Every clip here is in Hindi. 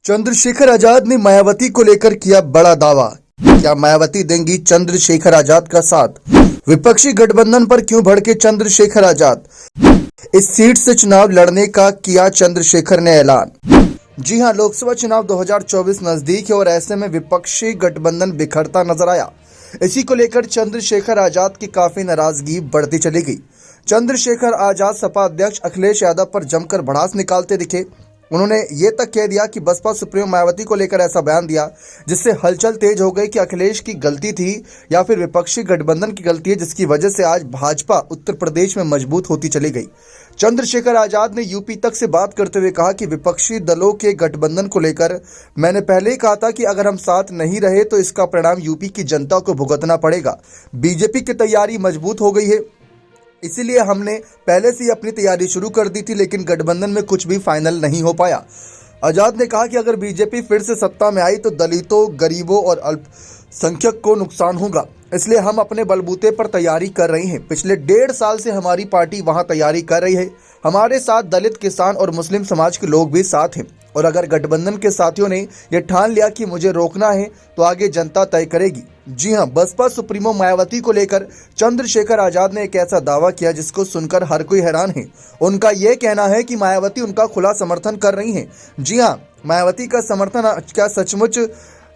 चंद्रशेखर आजाद ने मायावती को लेकर किया बड़ा दावा। क्या मायावती देंगी चंद्रशेखर आजाद का साथ? विपक्षी गठबंधन पर क्यों भड़के चंद्रशेखर आजाद? इस सीट से चुनाव लड़ने का किया चंद्रशेखर ने ऐलान। जी हां, लोकसभा चुनाव 2024 नजदीक है और ऐसे में विपक्षी गठबंधन बिखरता नजर आया। इसी को लेकर चंद्रशेखर आजाद की काफी नाराजगी बढ़ती चली गई। चंद्रशेखर आजाद सपा अध्यक्ष अखिलेश यादव पर जमकर भड़ास निकालते दिखे। उन्होंने ये तक कह दिया कि बसपा सुप्रीमो मायावती को लेकर ऐसा बयान दिया जिससे हलचल तेज हो गई कि अखिलेश की गलती थी या फिर विपक्षी गठबंधन की गलती है, जिसकी वजह से आज भाजपा उत्तर प्रदेश में मजबूत होती चली गई। चंद्रशेखर आजाद ने यूपी तक से बात करते हुए कहा कि विपक्षी दलों के गठबंधन को लेकर मैंने पहले ही कहा था कि अगर हम साथ नहीं रहे तो इसका परिणाम यूपी की जनता को भुगतना पड़ेगा। बीजेपी की तैयारी मजबूत हो गई है, इसीलिए हमने पहले से ही अपनी तैयारी शुरू कर दी थी, लेकिन गठबंधन में कुछ भी फाइनल नहीं हो पाया। आजाद ने कहा कि अगर बीजेपी फिर से सत्ता में आई तो दलितों, गरीबों और अल्पसंख्यक को नुकसान होगा, इसलिए हम अपने बलबूते पर तैयारी कर रहे हैं। पिछले 1.5 साल से हमारी पार्टी वहां तैयारी कर रही है। हमारे साथ दलित, किसान और मुस्लिम समाज के लोग भी साथ हैं, और अगर गठबंधन के साथियों ने यह ठान लिया कि मुझे रोकना है तो आगे जनता तय करेगी। जी हां, बसपा सुप्रीमो मायावती को लेकर चंद्रशेखर आजाद ने एक ऐसा दावा किया जिसको सुनकर हर कोई हैरान है। उनका यह कहना है कि मायावती उनका खुला समर्थन कर रही हैं। जी हां, मायावती का समर्थन क्या सचमुच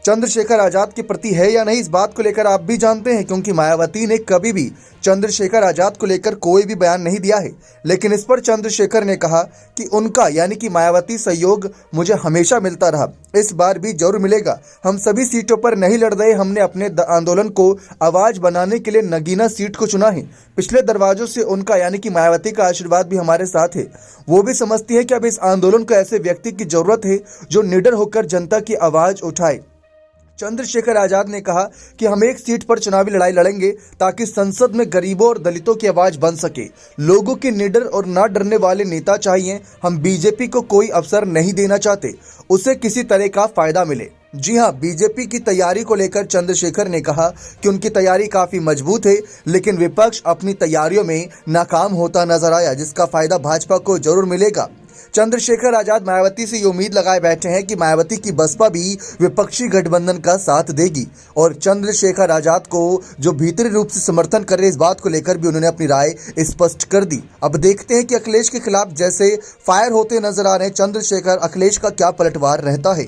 चंद्रशेखर आजाद के प्रति है या नहीं, इस बात को लेकर आप भी जानते हैं, क्योंकि मायावती ने कभी भी चंद्रशेखर आजाद को लेकर कोई भी बयान नहीं दिया है। लेकिन इस पर चंद्रशेखर ने कहा कि उनका यानी कि मायावती सहयोग मुझे हमेशा मिलता रहा, इस बार भी जरूर मिलेगा। हम सभी सीटों पर नहीं लड़ रहे, हमने अपने आंदोलन को आवाज बनाने के लिए नगीना सीट को चुना है। पिछले दरवाजों से उनका यानी कि मायावती का आशीर्वाद भी हमारे साथ है। वो भी समझती है कि अब इस आंदोलन को ऐसे व्यक्ति की जरूरत है जो निडर होकर जनता की आवाज उठाए। चंद्रशेखर आजाद ने कहा कि हम एक सीट पर चुनावी लड़ाई लड़ेंगे ताकि संसद में गरीबों और दलितों की आवाज बन सके। लोगों के निडर और ना डरने वाले नेता चाहिए। हम बीजेपी को कोई अवसर नहीं देना चाहते, उसे किसी तरह का फायदा मिले। जी हां, बीजेपी की तैयारी को लेकर चंद्रशेखर ने कहा कि उनकी तैयारी काफी मजबूत है, लेकिन विपक्ष अपनी तैयारियों में नाकाम होता नजर आया, जिसका फायदा भाजपा को जरूर मिलेगा। चंद्रशेखर आजाद मायावती से ये उम्मीद लगाए बैठे हैं कि मायावती की बसपा भी विपक्षी गठबंधन का साथ देगी, और चंद्रशेखर आजाद को जो भीतरी रूप से समर्थन कर रहे, इस बात को लेकर भी उन्होंने अपनी राय स्पष्ट कर दी। अब देखते हैं कि अखिलेश के खिलाफ जैसे फायर होते नजर आ रहे हैं चंद्रशेखर, अखिलेश का क्या पलटवार रहता है।